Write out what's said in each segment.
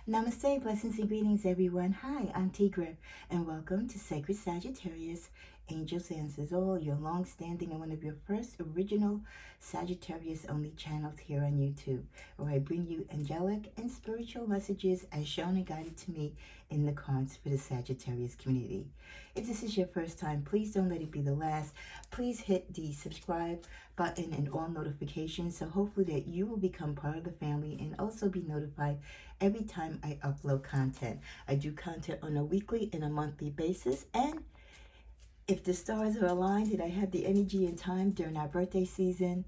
Namaste, blessings and greetings, everyone. Hi, I'm Tigra, and welcome to Sacred Sagittarius, Angels Answers All, your long-standing and one of your first original Sagittarius-only channels here on YouTube, where I bring you angelic and spiritual messages as shown and guided to me in the cards for the Sagittarius community. If this is your first time, please don't let it be the last. Please hit the subscribe button and all notifications, so hopefully that you will become part of the family and also be notified every time I upload content. I do content on a weekly and a monthly basis, and if the stars are aligned and I have the energy and time during our birthday season,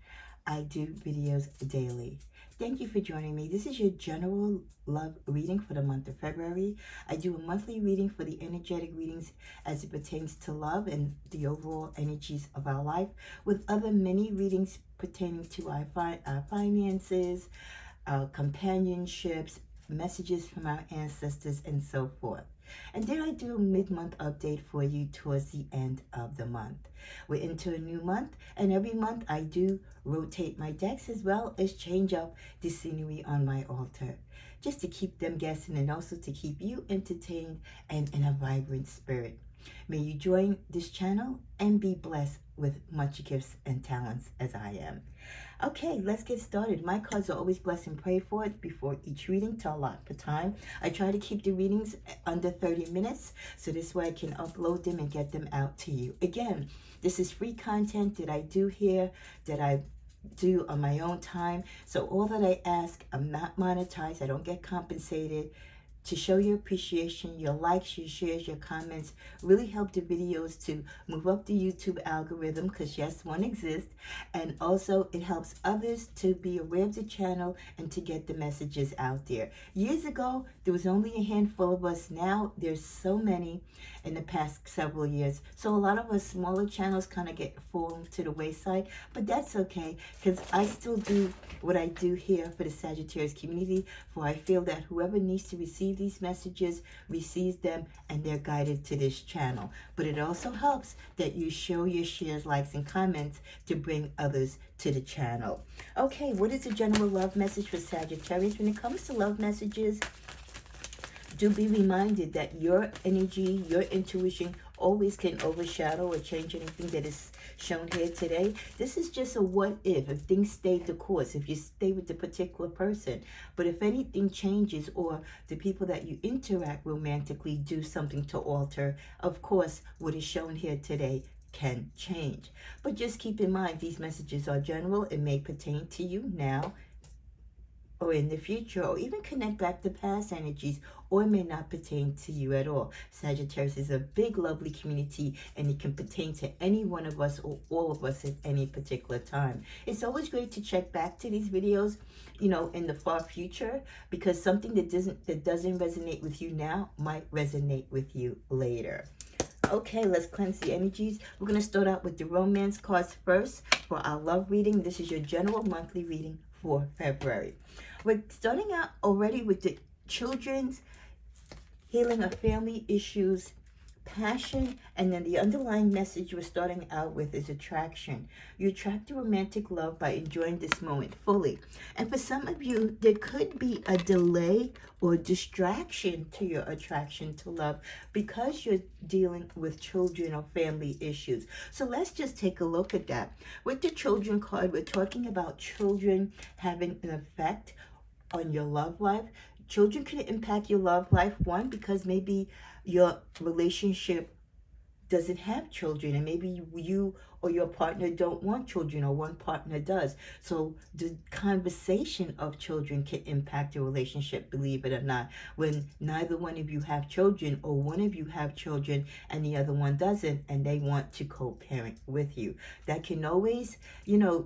I do videos daily. Thank you for joining me. This is your general love reading for the month of February. I do a monthly reading for the energetic readings as it pertains to love and the overall energies of our life, with other mini readings pertaining to our finances, companionships, messages from our ancestors, and so forth. And then I do a mid-month update for you towards the end of the month. We're into a new month, and every month I do rotate my decks as well as change up the scenery on my altar, just to keep them guessing and also to keep you entertained and in a vibrant spirit. May you join this channel and be blessed with much gifts and talents as I am. Okay, let's get started. My cards are always blessed and prayed for before each reading to allot for time. I try to keep the readings under 30 minutes, so this way I can upload them and get them out to you. Again, this is free content that I do here, that I do on my own time. So all that I ask, I'm not monetized. I don't get compensated. To show your appreciation, your likes, your shares, your comments really help the videos to move up the YouTube algorithm, because yes, one exists, and also it helps others to be aware of the channel and to get the messages out there. Years ago, there was only a handful of us. Now there's so many in the past several years. So a lot of us smaller channels kind of get fallen to the wayside, but that's okay, because I still do what I do here for the Sagittarius community, for I feel that whoever needs to receive these messages receives them, and they're guided to this channel. But it also helps that you show your shares, likes, and comments to bring others to the channel. Okay, what is the general love message for Sagittarius? When it comes to love messages, do be reminded that your energy, your intuition always can overshadow or change anything that is shown here today. This is just a what if things stayed the course, if you stay with the particular person. But if anything changes, or the people that you interact romantically do something to alter, of course, what is shown here today can change. But just keep in mind, these messages are general. It may pertain to you now or in the future, or even connect back to past energies, or it may not pertain to you at all. Sagittarius is a big, lovely community, and it can pertain to any one of us or all of us at any particular time. It's always great to check back to these videos, in the far future, because something that doesn't resonate with you now might resonate with you later. Okay, let's cleanse the energies. We're going to start out with the romance cards first for our love reading. This is your general monthly reading for February. We're starting out already with the children's healing of family issues, passion, and then the underlying message we're starting out with is attraction. You attract the romantic love by enjoying this moment fully. And for some of you, there could be a delay or distraction to your attraction to love because you're dealing with children or family issues. So let's just take a look at that. With the children card, we're talking about children having an effect on your love life. Children can impact your love life, one, because maybe your relationship doesn't have children, and maybe you or your partner don't want children, or one partner does. So the conversation of children can impact your relationship, believe it or not, when neither one of you have children, or one of you have children and the other one doesn't, and they want to co-parent with you. That can always,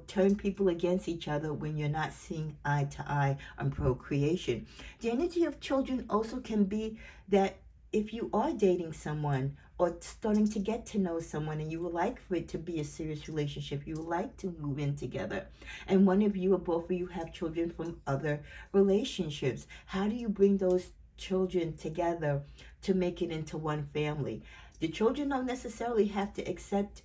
turn people against each other when you're not seeing eye to eye on procreation. The energy of children also can be that if you are dating someone or starting to get to know someone, and you would like for it to be a serious relationship, you would like to move in together, and one of you or both of you have children from other relationships, how do you bring those children together to make it into one family? The children don't necessarily have to accept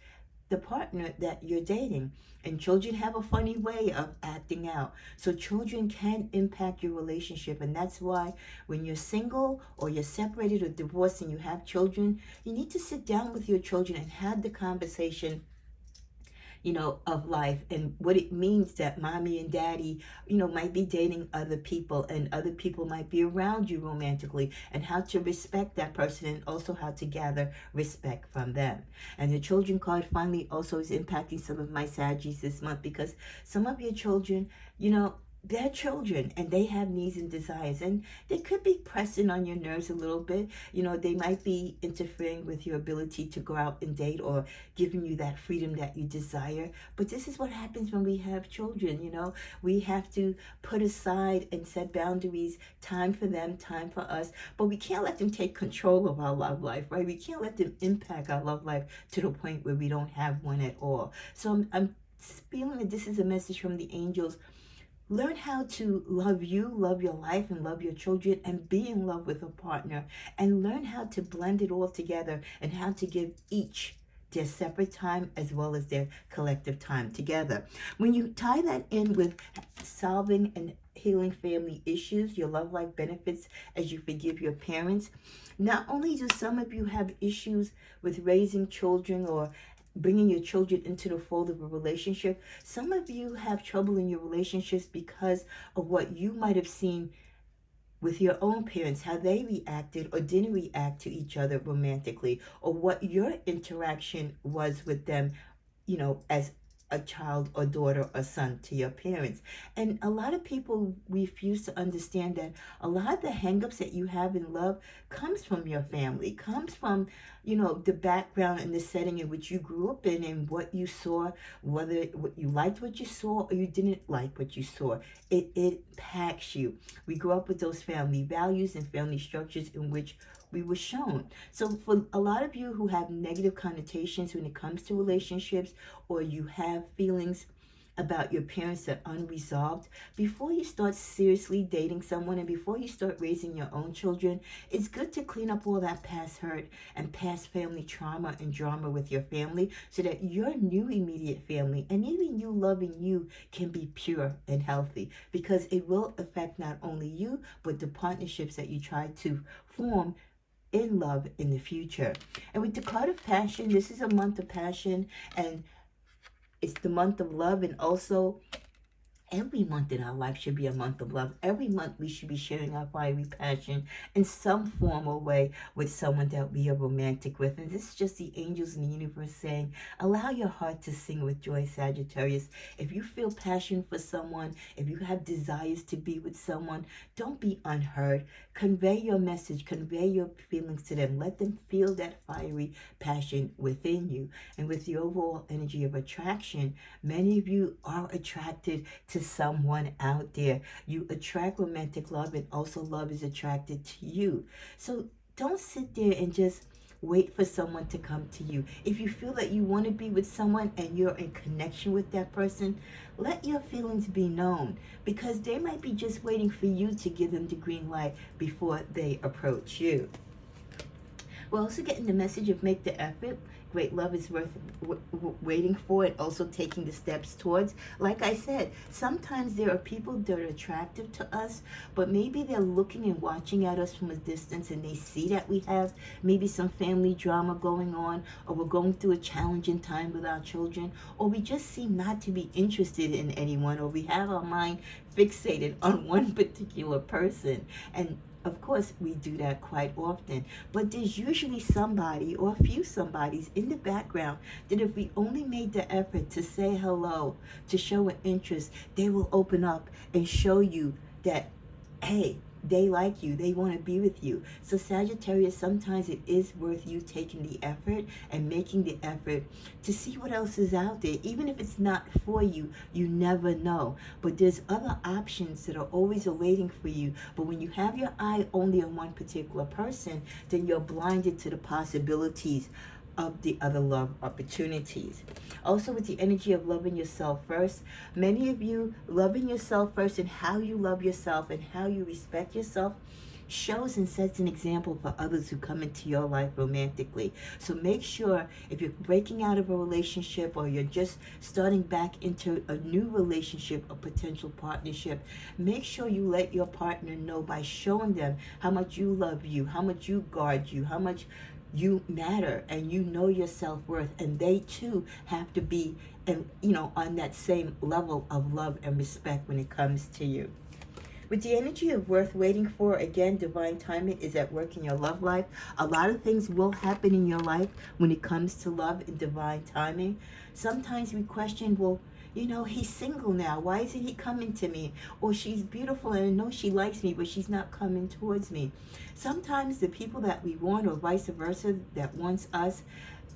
the partner that you're dating. And children have a funny way of acting out. So children can impact your relationship. And that's why when you're single or you're separated or divorced and you have children, you need to sit down with your children and have the conversation, of life and what it means that mommy and daddy, might be dating other people and other people might be around you romantically, and how to respect that person and also how to gather respect from them. And the children card finally also is impacting some of my Saggies this month, because some of your children, they're children and they have needs and desires, and they could be pressing on your nerves a little bit. They might be interfering with your ability to go out and date or giving you that freedom that you desire. But this is what happens when we have children. We have to put aside and set boundaries, time for them, time for us, but we can't let them take control of our love life, right? We can't let them impact our love life to the point where we don't have one at all. So I'm feeling that this is a message from the angels. Learn how to love you, love your life, and love your children, and be in love with a partner. And learn how to blend it all together and how to give each their separate time as well as their collective time together. When you tie that in with solving and healing family issues, your love life benefits as you forgive your parents. Not only do some of you have issues with raising children or bringing your children into the fold of a relationship, some of you have trouble in your relationships because of what you might have seen with your own parents, how they reacted or didn't react to each other romantically, or what your interaction was with them, as a child or daughter or son to your parents. And a lot of people refuse to understand that a lot of the hangups that you have in love comes from your family, comes from, the background and the setting in which you grew up in and what you saw, whether you liked what you saw or you didn't like what you saw. It impacts you. We grew up with those family values and family structures in which we were shown. So for a lot of you who have negative connotations when it comes to relationships, or you have feelings about your parents that are unresolved, before you start seriously dating someone and before you start raising your own children, it's good to clean up all that past hurt and past family trauma and drama with your family, so that your new immediate family and even you loving you can be pure and healthy, because it will affect not only you but the partnerships that you try to form in love in the future. And with the card of passion, this is a month of passion, and it's the month of love. And also, every month in our life should be a month of love. Every month we should be sharing our fiery passion in some form or way with someone that we are romantic with. And this is just the angels in the universe saying, allow your heart to sing with joy, Sagittarius. If you feel passion for someone, if you have desires to be with someone, don't be unheard. Convey your message, convey your feelings to them. Let them feel that fiery passion within you. And with the overall energy of attraction, many of you are attracted to someone out there. You attract romantic love, and also love is attracted to you. So don't sit there and just wait for someone to come to you. If you feel that you want to be with someone and you're in connection with that person, let your feelings be known, because they might be just waiting for you to give them the green light before they approach you. We're also getting the message of make the effort. Great love is worth waiting for, and also taking the steps towards. Like I said, sometimes there are people that are attractive to us, but maybe they're looking and watching at us from a distance, and they see that we have maybe some family drama going on, or we're going through a challenging time with our children, or we just seem not to be interested in anyone, or we have our mind fixated on one particular person. And of course, we do that quite often, but there's usually somebody or a few somebodies in the background that if we only made the effort to say hello, to show an interest, they will open up and show you that, hey, they like you, they want to be with you. So Sagittarius, sometimes it is worth you taking the effort and making the effort to see what else is out there. Even if it's not for you, you never know. But there's other options that are always awaiting for you. But when you have your eye only on one particular person, then you're blinded to the possibilities of the other love opportunities. Also, with the energy of loving yourself first, many of you loving yourself first and how you love yourself and how you respect yourself shows and sets an example for others who come into your life romantically. So make sure if you're breaking out of a relationship or you're just starting back into a new relationship, a potential partnership, make sure you let your partner know by showing them how much you love you, how much you guard you, how much you matter, and you know your self-worth, and they too have to be on that same level of love and respect when it comes to you. With the energy of worth waiting for, again, divine timing is at work in your love life. A lot of things will happen in your life when it comes to love and divine timing. Sometimes we question, well, he's single now. Why isn't he coming to me? Or she's beautiful and I know she likes me, but she's not coming towards me. Sometimes the people that we want, or vice versa, that wants us,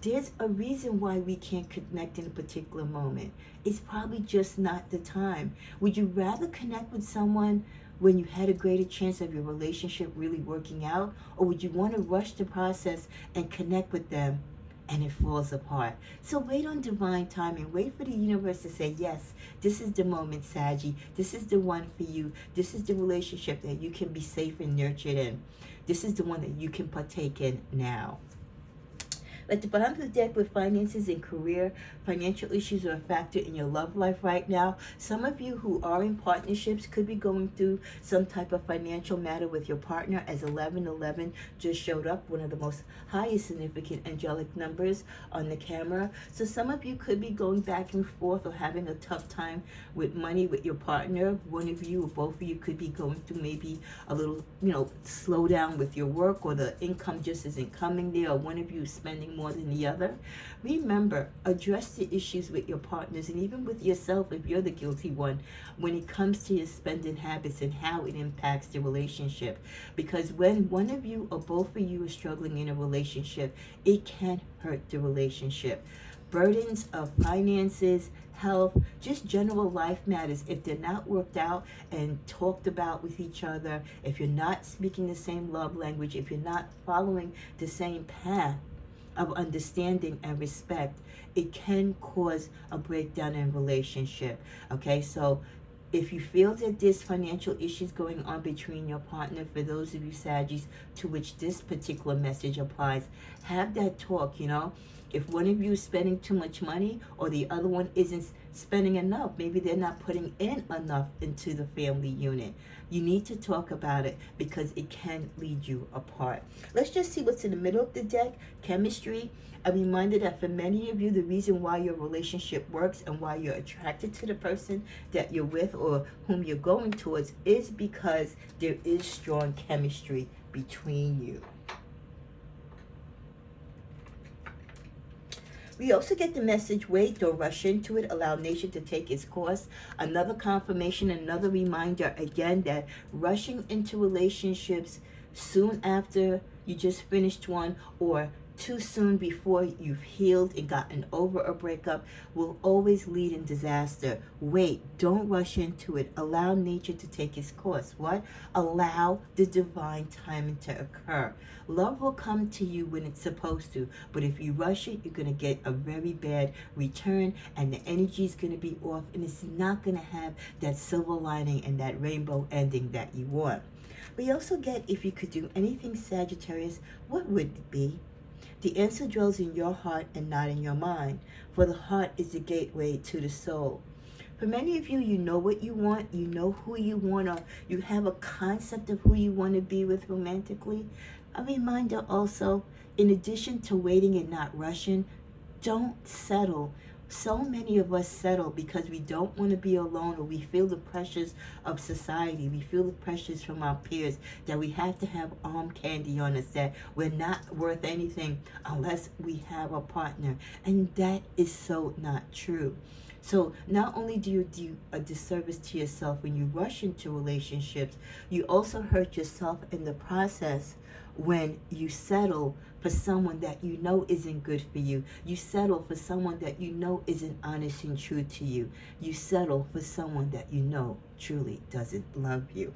there's a reason why we can't connect in a particular moment. It's probably just not the time. Would you rather connect with someone when you had a greater chance of your relationship really working out? Or would you want to rush the process and connect with them and it falls apart? So wait on divine timing. Wait for the universe to say, yes, this is the moment, Saggy. This is the one for you. This is the relationship that you can be safe and nurtured in. This is the one that you can partake in now. At the bottom of the deck with finances and career, financial issues are a factor in your love life right now. Some of you who are in partnerships could be going through some type of financial matter with your partner, as 1111 just showed up, one of the most highest significant angelic numbers on the camera. So some of you could be going back and forth or having a tough time with money with your partner. One of you or both of you could be going through maybe a little, slow down with your work, or the income just isn't coming there, or one of you is spending more than the other. Remember, address the issues with your partners and even with yourself if you're the guilty one when it comes to your spending habits and how it impacts the relationship. Because when one of you or both of you are struggling in a relationship, it can hurt the relationship. Burdens of finances, health, just general life matters, if they're not worked out and talked about with each other, if you're not speaking the same love language, if you're not following the same path of understanding and respect, it can cause a breakdown in relationship. Okay, so if you feel that there's financial issues going on between your partner, for those of you Saggies to which this particular message applies, have that talk. If one of you is spending too much money or the other one isn't spending enough, maybe they're not putting in enough into the family unit. You need to talk about it because it can lead you apart. Let's just see what's in the middle of the deck. Chemistry. A reminder that for many of you, the reason why your relationship works and why you're attracted to the person that you're with or whom you're going towards is because there is strong chemistry between you. We also get the message, wait, don't rush into it, allow nature to take its course. Another confirmation, another reminder, again, that rushing into relationships soon after you just finished one, or too soon before you've healed and gotten over a breakup, will always lead in disaster. Wait, don't rush into it. Allow nature to take its course. What? Allow the divine timing to occur. Love will come to you when it's supposed to, but if you rush it, you're going to get a very bad return, and the energy is going to be off, and it's not going to have that silver lining and that rainbow ending that you want. We also get, if you could do anything, Sagittarius, what would it be? The answer dwells in your heart and not in your mind, for the heart is the gateway to the soul. For many of you, you know what you want, you know who you want, or you have a concept of who you want to be with romantically. A reminder also, in addition to waiting and not rushing, don't settle. So many of us settle because we don't want to be alone, or we feel the pressures of society. We feel the pressures from our peers that we have to have arm candy on us, that we're not worth anything unless we have a partner. And that is so not true. So not only do you do a disservice to yourself when you rush into relationships, you also hurt yourself in the process when you settle for someone that you know isn't good for you. You settle for someone that you know isn't honest and true to you. You settle for someone that you know truly doesn't love you.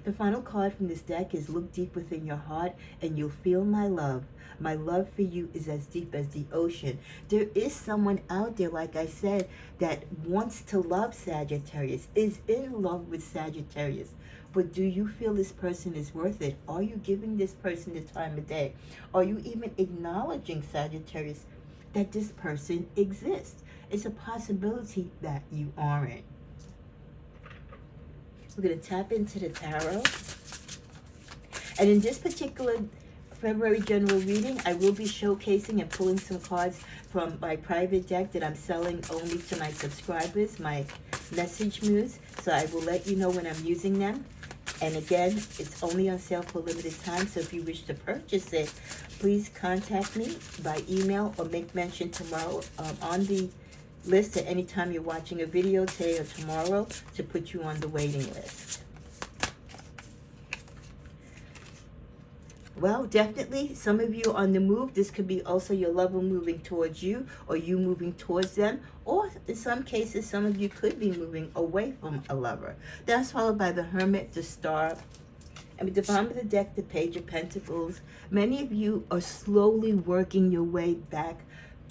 The final card from this deck is look deep within your heart and you'll feel my love. My love for you is as deep as the ocean. There is someone out there, like I said, that wants to love Sagittarius, is in love with Sagittarius. But do you feel this person is worth it? Are you giving this person the time of day? Are you even acknowledging, Sagittarius, that this person exists? It's a possibility that you aren't. We're going to tap into the tarot. And in this particular February general reading, I will be showcasing and pulling some cards from my private deck that I'm selling only to my subscribers, my message moves. So I will let you know when I'm using them. And again, it's only on sale for a limited time. So if you wish to purchase it, please contact me by email or make mention tomorrow on the list at any time you're watching a video today or tomorrow to put you on the waiting list. Well, definitely, some of you on the move. This could be also your lover moving towards you or you moving towards them. Or in some cases, some of you could be moving away from a lover. That's followed by the Hermit, the Star, and with the bottom of the deck, the Page of Pentacles. Many of you are slowly working your way back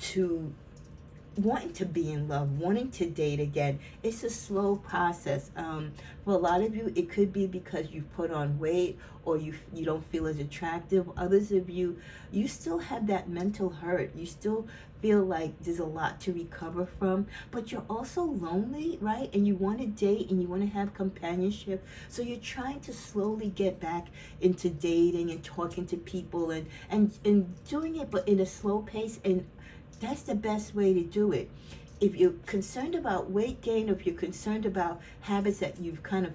to wanting to be in love, wanting to date again. It's a slow process. For a lot of you, it could be because you've put on weight or you don't feel as attractive. Others of you, you still have that mental hurt. You still feel like there's a lot to recover from, but you're also lonely, right? And you want to date and you want to have companionship. So you're trying to slowly get back into dating and talking to people and doing it, but in a slow pace. And that's the best way to do it. If you're concerned about weight gain, or if you're concerned about habits that you've kind of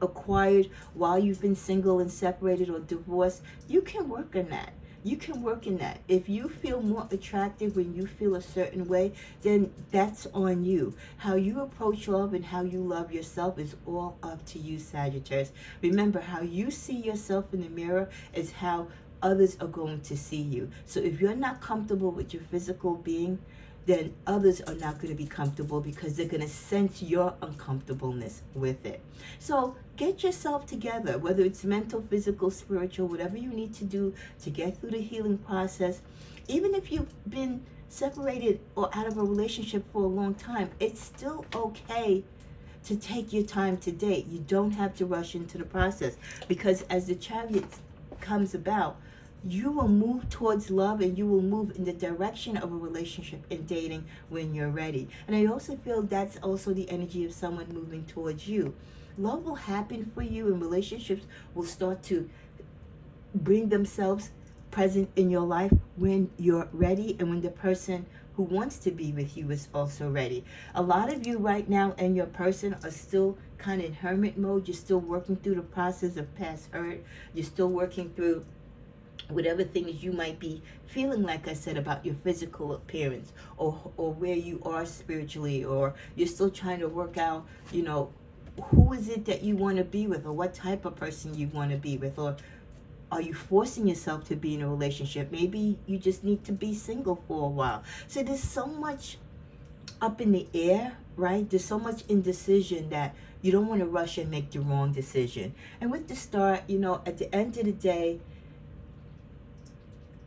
acquired while you've been single and separated or divorced, you can work on that. You can work in that. If you feel more attractive when you feel a certain way, then that's on you. How you approach love and how you love yourself is all up to you, Sagittarius. Remember, how you see yourself in the mirror is how others are going to see you. So if you're not comfortable with your physical being, then others are not going to be comfortable because they're going to sense your uncomfortableness with it. So get yourself together, whether it's mental, physical, spiritual, whatever you need to do to get through the healing process. Even if you've been separated or out of a relationship for a long time, it's still okay to take your time to date. You don't have to rush into the process, because as the Chariot comes about, you will move towards love and you will move in the direction of a relationship and dating when you're ready. And I also feel that's also the energy of someone moving towards you. Love will happen for you and relationships will start to bring themselves present in your life when you're ready and when the person who wants to be with you is also ready. A lot of you right now and your person are still kind of in hermit mode. You're still working through the process of past hurt. You're still working through whatever things you might be feeling, like I said, about your physical appearance or where you are spiritually, or you're still trying to work out, you know, who is it that you want to be with, or what type of person you want to be with, or are you forcing yourself to be in a relationship? Maybe you just need to be single for a while. So there's so much up in the air, right? There's so much indecision that you don't want to rush and make the wrong decision. And with the Star, you know, at the end of the day,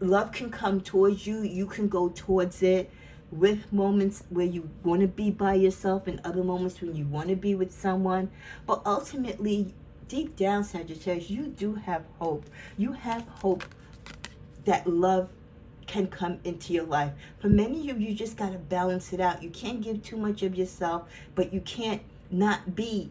love can come towards you. You can go towards it, with moments where you want to be by yourself and other moments when you want to be with someone. But ultimately, deep down, Sagittarius, you do have hope. You have hope that love can come into your life. For many of you, you just got to balance it out. You can't give too much of yourself, but you can't not be,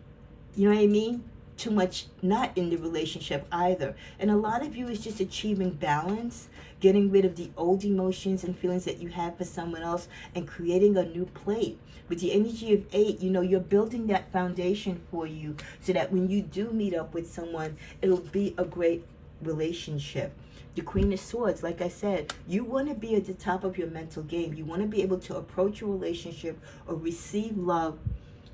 you know what I mean? Too much not in the relationship either. And a lot of you is just achieving balance, getting rid of the old emotions and feelings that you have for someone else and creating a new plate. With the energy of 8, you know, you're building that foundation for you so that when you do meet up with someone, it'll be a great relationship. The Queen of Swords, like I said, you want to be at the top of your mental game. You want to be able to approach a relationship or receive love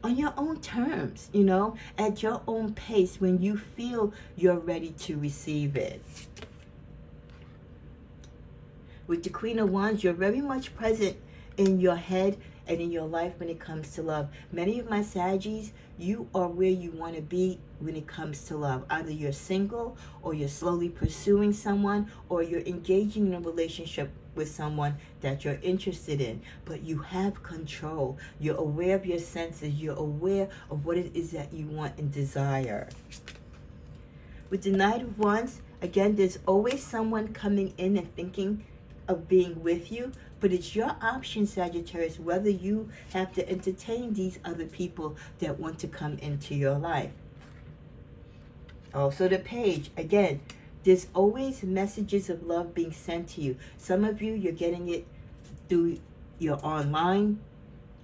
on your own terms, you know, at your own pace when you feel you're ready to receive it. With the Queen of Wands, you're very much present in your head and in your life when it comes to love. Many of my Saggies, you are where you want to be when it comes to love. Either you're single, or you're slowly pursuing someone, or you're engaging in a relationship with someone that you're interested in. But you have control. You're aware of your senses. You're aware of what it is that you want and desire. With the Knight of Wands, again, there's always someone coming in and thinking of being with you, but it's your option, Sagittarius, whether you have to entertain these other people that want to come into your life. Also the Page, again, there's always messages of love being sent to you. Some of you, you're getting it through your online,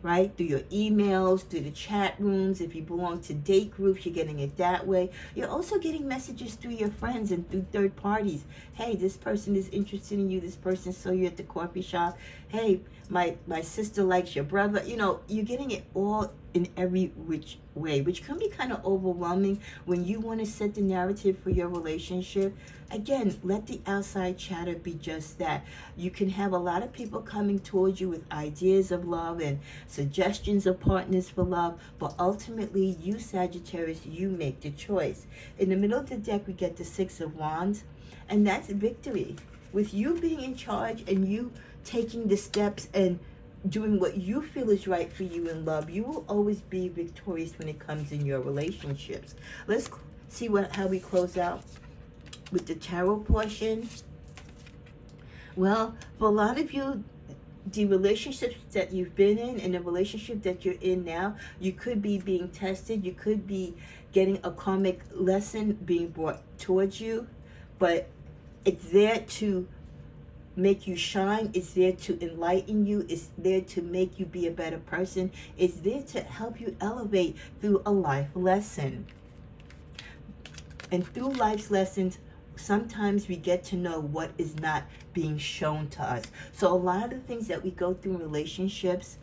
right? Through your emails, through the chat rooms. If you belong to date groups, you're getting it that way. You're also getting messages through your friends and through third parties. Hey, this person is interested in you. This person saw you at the coffee shop. Hey, my sister likes your brother. You know, you're getting it all in every which way, which can be kind of overwhelming when you want to set the narrative for your relationship. Again, let the outside chatter be just that. You can have a lot of people coming towards you with ideas of love and suggestions of partners for love, but ultimately, you, Sagittarius, you make the choice. In the middle of the deck, we get the Six of Wands, and that's victory. With you being in charge and you taking the steps and doing what you feel is right for you in love, you will always be victorious when it comes in your relationships. Let's see how we close out with the tarot portion. Well, for a lot of you, the relationships that you've been in and the relationship that you're in now, you could be being tested. You could be getting a karmic lesson being brought towards you, but it's there to make you shine. It's there to enlighten you. It's there to make you be a better person. It's there to help you elevate through a life lesson. And through life's lessons, sometimes we get to know what is not being shown to us. So a lot of the things that we go through in relationships,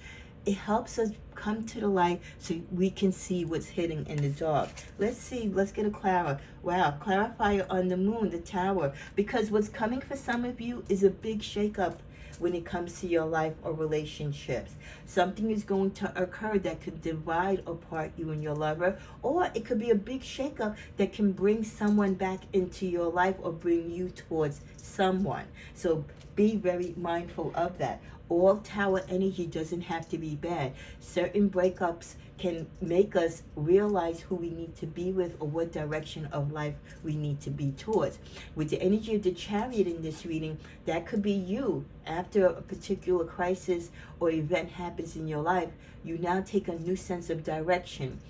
it helps us come to the light so we can see what's hidden in the dark. Let's see. Let's get a clarifier on the Moon, the Tower. Because what's coming for some of you is a big shakeup when it comes to your life or relationships. Something is going to occur that could divide apart you and your lover, or it could be a big shakeup that can bring someone back into your life or bring you towards someone. So be very mindful of that. All Tower energy doesn't have to be bad. Certain breakups can make us realize who we need to be with or what direction of life we need to be towards. With the energy of the Chariot in this reading, that could be you. After a particular crisis or event happens in your life, you now take a new sense of direction.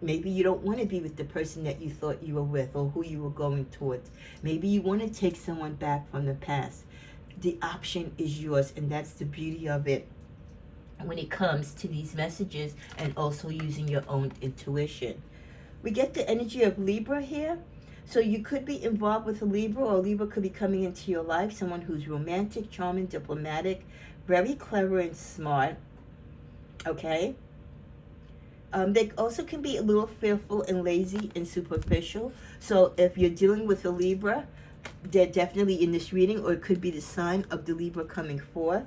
Maybe you don't want to be with the person that you thought you were with or who you were going towards. Maybe you want to take someone back from the past. The option is yours, and that's the beauty of it when it comes to these messages and also using your own intuition. We get the energy of Libra here. So you could be involved with a Libra, or Libra could be coming into your life, someone who's romantic, charming, diplomatic, very clever and smart. Okay? They also can be a little fearful and lazy and superficial. So if you're dealing with a Libra, they're definitely in this reading, or it could be the sign of the Libra coming forth.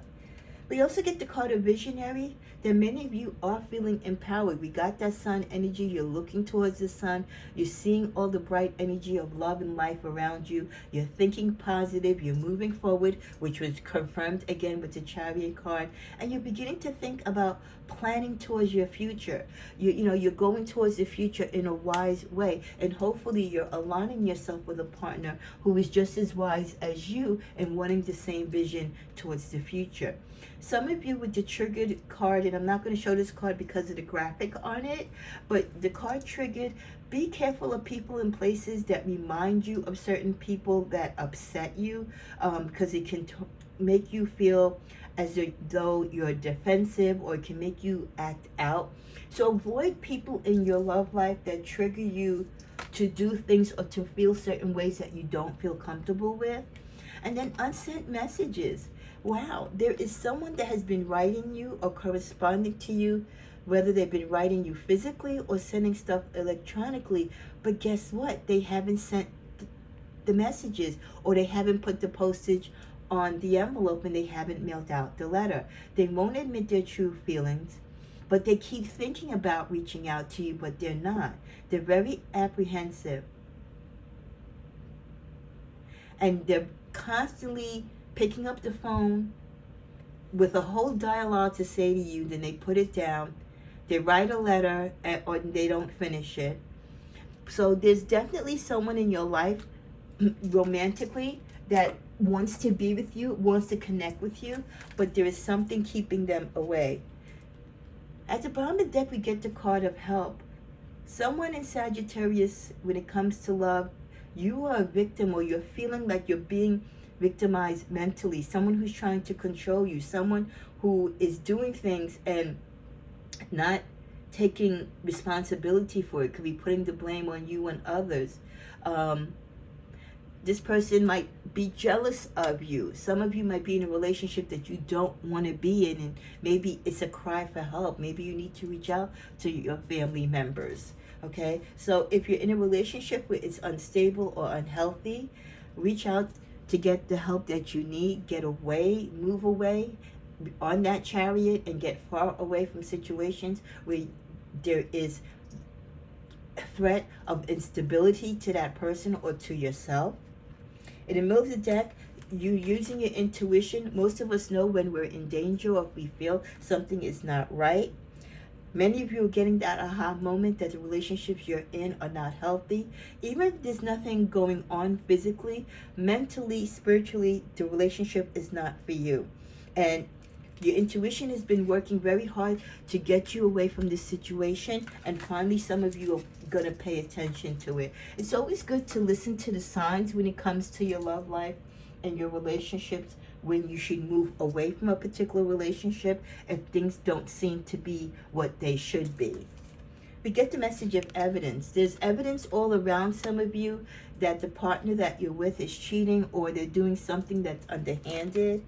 We also get the card of Visionary, that many of you are feeling empowered. We got that sun energy. You're looking towards the sun. You're seeing all the bright energy of love and life around you. You're thinking positive. You're moving forward, which was confirmed again with the Chariot card. And you're beginning to think about planning towards your future. You're going towards the future in a wise way. And hopefully you're aligning yourself with a partner who is just as wise as you and wanting the same vision towards the future. Some of you with the triggered card, and I'm not going to show this card because of the graphic on it, but the card triggered, be careful of people and places that remind you of certain people that upset you, because it can make you feel as though you're defensive, or it can make you act out. So avoid people in your love life that trigger you to do things or to feel certain ways that you don't feel comfortable with. And then unsent messages. Wow, there is someone that has been writing you or corresponding to you, whether they've been writing you physically or sending stuff electronically, but guess what? They haven't sent the messages, or they haven't put the postage on the envelope and they haven't mailed out the letter. They won't admit their true feelings, but they keep thinking about reaching out to you, but they're not. They're very apprehensive. And they're constantly picking up the phone with a whole dialogue to say to you, then they put it down. They write a letter or they don't finish it. So there's definitely someone in your life romantically that wants to be with you, wants to connect with you, but there is something keeping them away. At the bottom of the deck, we get the card of help. Someone in Sagittarius, when it comes to love, you are a victim, or you're feeling like you're being victimized mentally. Someone who's trying to control you. Someone who is doing things and not taking responsibility for it. Could be putting the blame on you and others. This person might be jealous of you. Some of you might be in a relationship that you don't want to be in, and maybe it's a cry for help. Maybe you need to reach out to your family members. Okay, so if you're in a relationship where it's unstable or unhealthy, reach out to get the help that you need. Get away, move away on that chariot and get far away from situations where there is a threat of instability to that person or to yourself. In the middle of the deck, you using your intuition. Most of us know when we're in danger or if we feel something is not right. Many of you are getting that aha moment that the relationships you're in are not healthy. Even if there's nothing going on physically, mentally, spiritually, the relationship is not for you. And your intuition has been working very hard to get you away from this situation, and finally some of you are going to pay attention to it. It's always good to listen to the signs when it comes to your love life and your relationships, when you should move away from a particular relationship if things don't seem to be what they should be. We get the message of evidence. There's evidence all around some of you that the partner that you're with is cheating, or they're doing something that's underhanded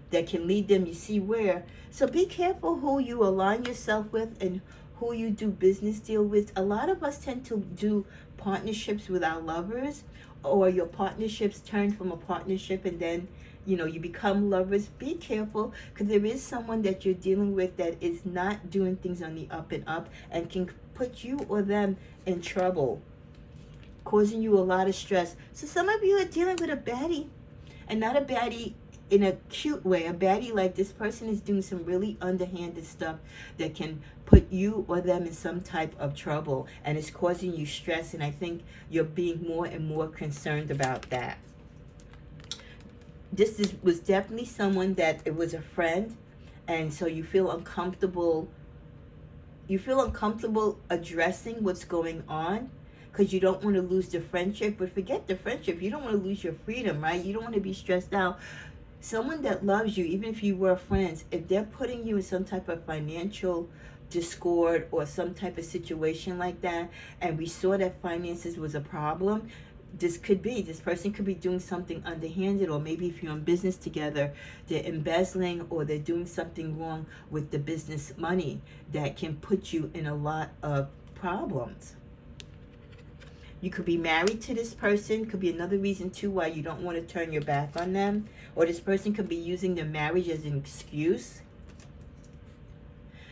that can lead them, you see where. So be careful who you align yourself with and who you do business deal with. A lot of us tend to do partnerships with our lovers, or your partnerships turn from a partnership and then you become lovers. Be careful, because there is someone that you're dealing with that is not doing things on the up and up and can put you or them in trouble, causing you a lot of stress. So some of you are dealing with a baddie, and not a baddie in a cute way, a baddie like this person is doing some really underhanded stuff that can put you or them in some type of trouble, and it's causing you stress, and I think you're being more and more concerned about that. This was definitely someone that it was a friend, and so you feel uncomfortable. You feel uncomfortable addressing what's going on because you don't want to lose the friendship. But forget the friendship. You don't want to lose your freedom, right? You don't want to be stressed out. Someone that loves you, even if you were friends, if they're putting you in some type of financial discord or some type of situation like that, and we saw that finances was a problem, this person could be doing something underhanded, or maybe if you're in business together, they're embezzling or they're doing something wrong with the business money that can put you in a lot of problems. You could be married to this person. Could be another reason too why you don't want to turn your back on them. Or this person could be using their marriage as an excuse.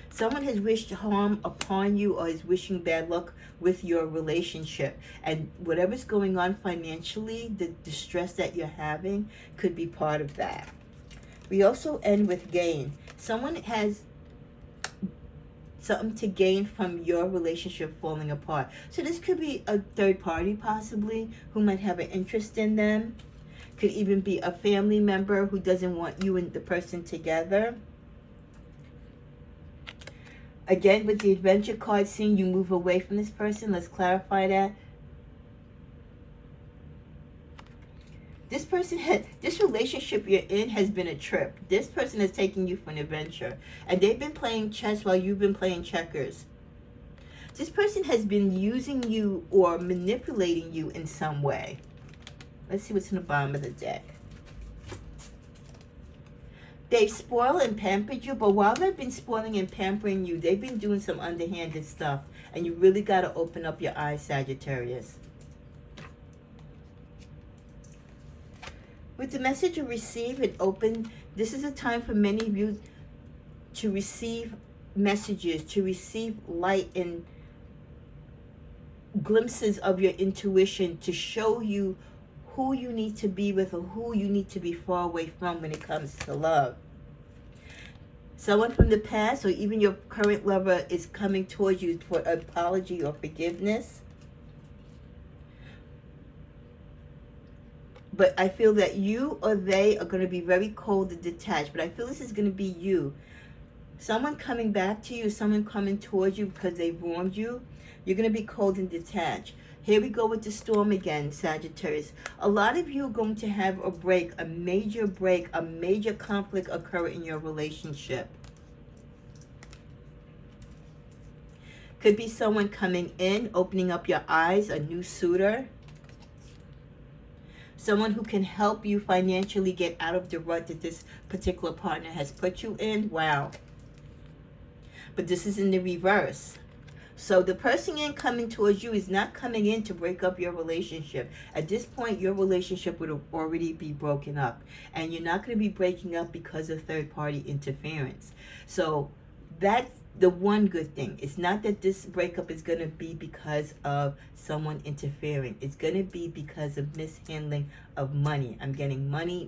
Someone has wished harm upon you or is wishing bad luck with your relationship. And whatever's going on financially, the stress that you're having could be part of that. We also end with gain. Someone has something to gain from your relationship falling apart. So this could be a third party possibly who might have an interest in them. Could even be a family member who doesn't want you and the person together. Again, with the adventure card, seeing you move away from this person. Let's clarify that. This relationship you're in has been a trip. This person is taking you for an adventure. And they've been playing chess while you've been playing checkers. This person has been using you or manipulating you in some way. Let's see what's in the bottom of the deck. They've spoiled and pampered you, but while they've been spoiling and pampering you, they've been doing some underhanded stuff. And you really got to open up your eyes, Sagittarius. With the message of receive and open, this is a time for many of you to receive messages, to receive light and glimpses of your intuition to show you who you need to be with or who you need to be far away from when it comes to love. Someone from the past or even your current lover is coming towards you for apology or forgiveness. But I feel that you or they are going to be very cold and detached. But I feel this is going to be you. Someone coming back to you, someone coming towards you because they wronged you. You're going to be cold and detached. Here we go with the storm again, Sagittarius. A lot of you are going to have a break, a major conflict occur in your relationship. Could be someone coming in, opening up your eyes, a new suitor. Someone who can help you financially get out of the rut that this particular partner has put you in. Wow. But this is in the reverse. So the person coming towards you is not coming in to break up your relationship. At this point, your relationship would already be broken up. And you're not going to be breaking up because of third-party interference. So that's the one good thing. It's not that this breakup is going to be because of someone interfering. It's going to be because of mishandling of money. I'm getting money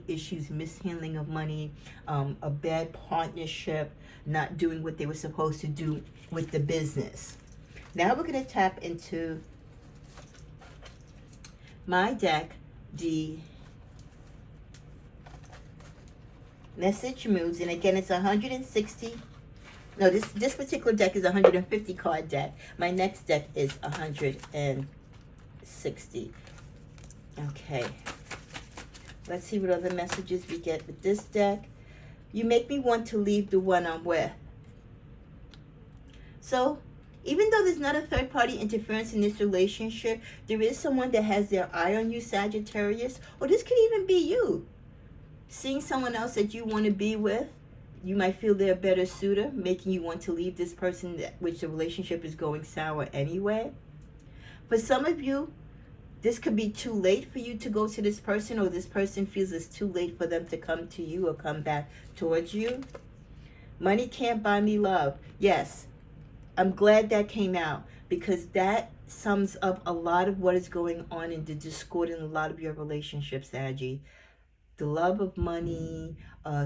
issues, mishandling of money, a bad partnership, not doing what they were supposed to do with the business. Now we're going to tap into my deck, the message moves, and again it's 160. No, this particular deck is a 150 card deck. My next deck is 160. Okay. Let's see what other messages we get with this deck. You make me want to leave the one I'm with. So, even though there's not a third-party interference in this relationship, there is someone that has their eye on you, Sagittarius. Or this could even be you. Seeing someone else that you want to be with. You might feel they're a better suitor, making you want to leave this person, which the relationship is going sour anyway. For some of you, this could be too late for you to go to this person, or this person feels it's too late for them to come to you or come back towards you. Money can't buy me love. Yes, I'm glad that came out, because that sums up a lot of what is going on in the discord in a lot of your relationships, Saggy. The love of money,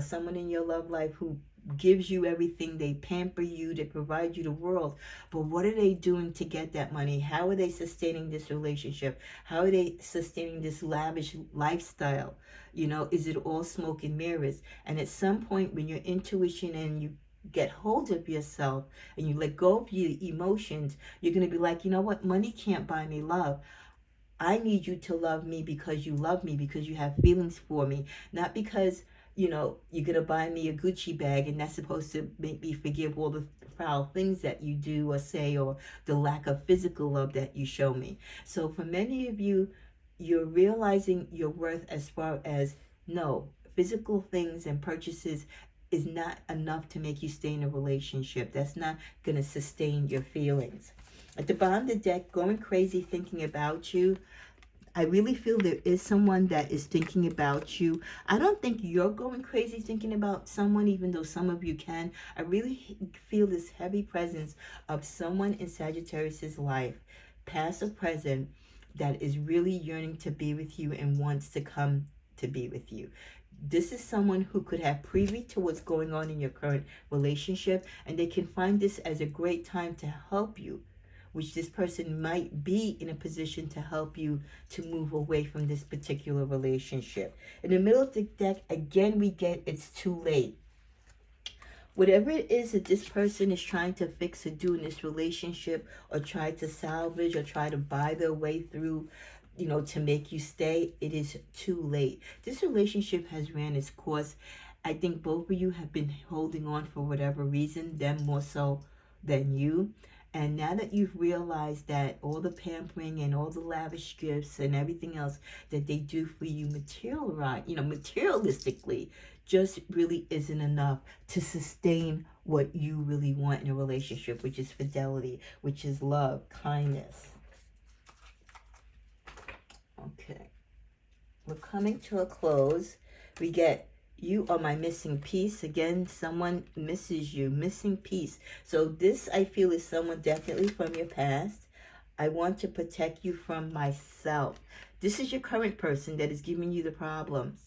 someone in your love life who gives you everything, they pamper you, they provide you the world. But what are they doing to get that money? How are they sustaining this relationship? How are they sustaining this lavish lifestyle? You know, is it all smoke and mirrors? And at some point when your intuition and you get hold of yourself and you let go of your emotions, you're going to be like, you know what? Money can't buy me love. I need you to love me because you love me, because you have feelings for me, not because, you know, you're going to buy me a Gucci bag and that's supposed to make me forgive all the foul things that you do or say, or the lack of physical love that you show me. So for many of you, you're realizing your worth as far as, no, physical things and purchases is not enough to make you stay in a relationship. That's not going to sustain your feelings. At the bottom of the deck, going crazy thinking about you. I really feel there is someone that is thinking about you. I don't think you're going crazy thinking about someone, even though some of you can. I really feel this heavy presence of someone in Sagittarius's life, past or present, that is really yearning to be with you and wants to come to be with you. This is someone who could have privy to what's going on in your current relationship, and they can find this as a great time to help you, which this person might be in a position to help you to move away from this particular relationship. In the middle of the deck, again, we get it's too late. Whatever it is that this person is trying to fix or do in this relationship, or try to salvage, or try to buy their way through, you know, to make you stay, it is too late. This relationship has ran its course. I think both of you have been holding on for whatever reason, them more so than you. And now that you've realized that all the pampering and all the lavish gifts and everything else that they do for you materialistically, just really isn't enough to sustain what you really want in a relationship, which is fidelity, which is love, kindness. Okay. we're coming to a close. We get, you are my missing piece. Again, someone misses you, missing piece. So this, I feel, is someone definitely from your past. I want to protect you from myself. This is your current person that is giving you the problems.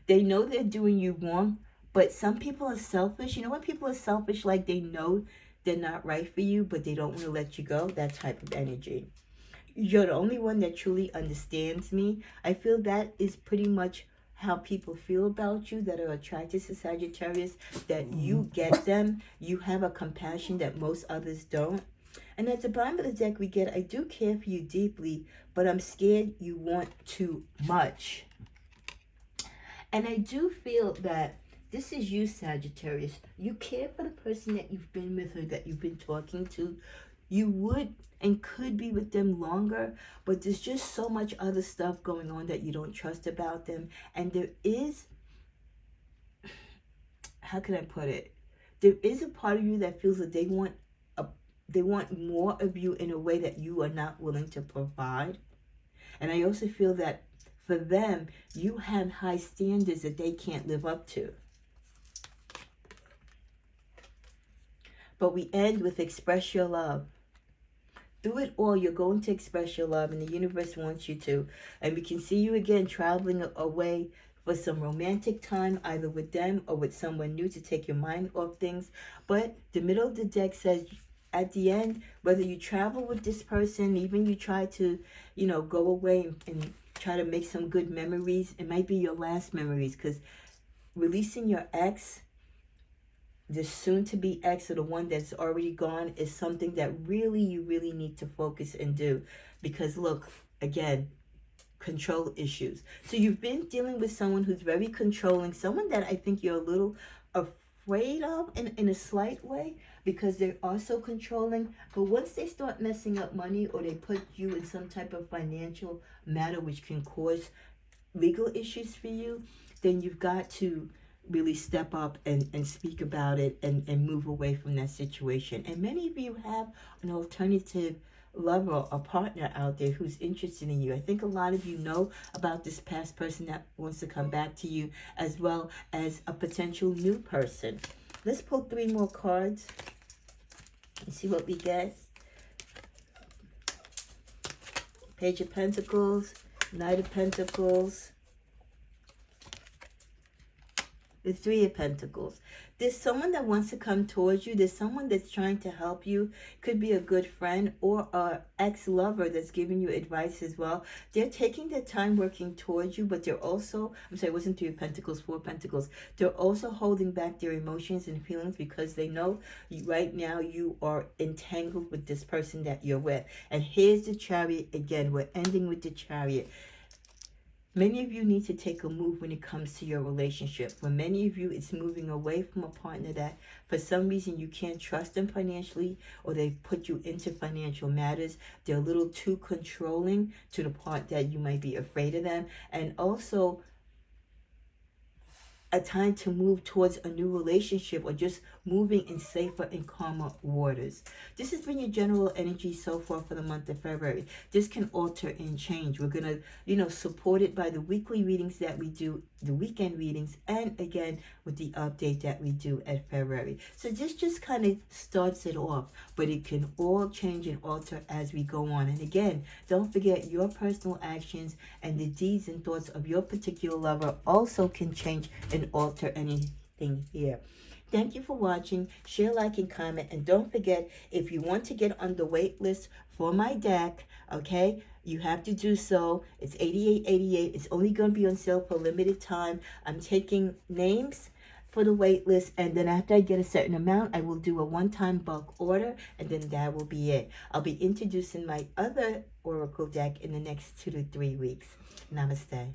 They know they're doing you wrong, but some people are selfish. You know when people are selfish, like they know they're not right for you, but they don't want to let you go? That type of energy. You're the only one that truly understands me. I feel that is pretty much how people feel about you that are attracted to Sagittarius, that you get them. You have a compassion that most others don't. And at the bottom of the deck, we get, I do care for you deeply, but I'm scared you want too much. And I do feel that this is you, Sagittarius. You care for the person that you've been with or that you've been talking to. You would and could be with them longer, but there's just so much other stuff going on that you don't trust about them. And there is, how can I put it? There is a part of you that feels that they want more of you in a way that you are not willing to provide. And I also feel that for them, you have high standards that they can't live up to. But we end with express your love. Through it all, you're going to express your love, and the universe wants you to. And we can see you again traveling away for some romantic time, either with them or with someone new to take your mind off things. But the middle of the deck says, at the end, whether you travel with this person, even you try to, go away and try to make some good memories, it might be your last memories, because releasing your ex, the soon-to-be ex, or the one that's already gone, is something that you really need to focus and do. Because look, again, control issues. So you've been dealing with someone who's very controlling, someone that I think you're a little afraid of in a slight way, because they're also controlling. But once they start messing up money, or they put you in some type of financial matter which can cause legal issues for you, then you've got to really step up and speak about it and move away from that situation. And many of you have an alternative lover or partner out there who's interested in you. I think a lot of you know about this past person that wants to come back to you, as well as a potential new person. Let's pull 3 more cards and see what we get. Page of Pentacles, Knight of Pentacles, the 3 of Pentacles. There's someone that wants to come towards you. There's someone that's trying to help you. Could be a good friend or an ex-lover that's giving you advice as well. They're taking their time working towards you, but they're also, it wasn't 3 of Pentacles, 4 of Pentacles. They're also holding back their emotions and feelings because they know right now you are entangled with this person that you're with. And here's the Chariot again. We're ending with the Chariot. Many of you need to take a move when it comes to your relationship. For many of you, it's moving away from a partner that for some reason you can't trust them financially, or they put you into financial matters. They're a little too controlling to the point that you might be afraid of them. And also a time to move towards a new relationship, or just moving in safer and calmer waters. This has been your general energy so far for the month of February. This can alter and change. We're going to, support it by the weekly readings that we do, the weekend readings, and again with the update that we do at February. So this just kind of starts it off, but it can all change and alter as we go on. And again, don't forget, your personal actions and the deeds and thoughts of your particular lover also can change and alter anything here. Thank you for watching. Share, like, and comment. And don't forget, if you want to get on the wait list for my deck, okay, you have to do so. It's $88.88. It's only going to be on sale for a limited time. I'm taking names for the wait list, and then after I get a certain amount, I will do a one-time bulk order, and then that will be it. I'll be introducing my other oracle deck in the next 2 to 3 weeks. Namaste.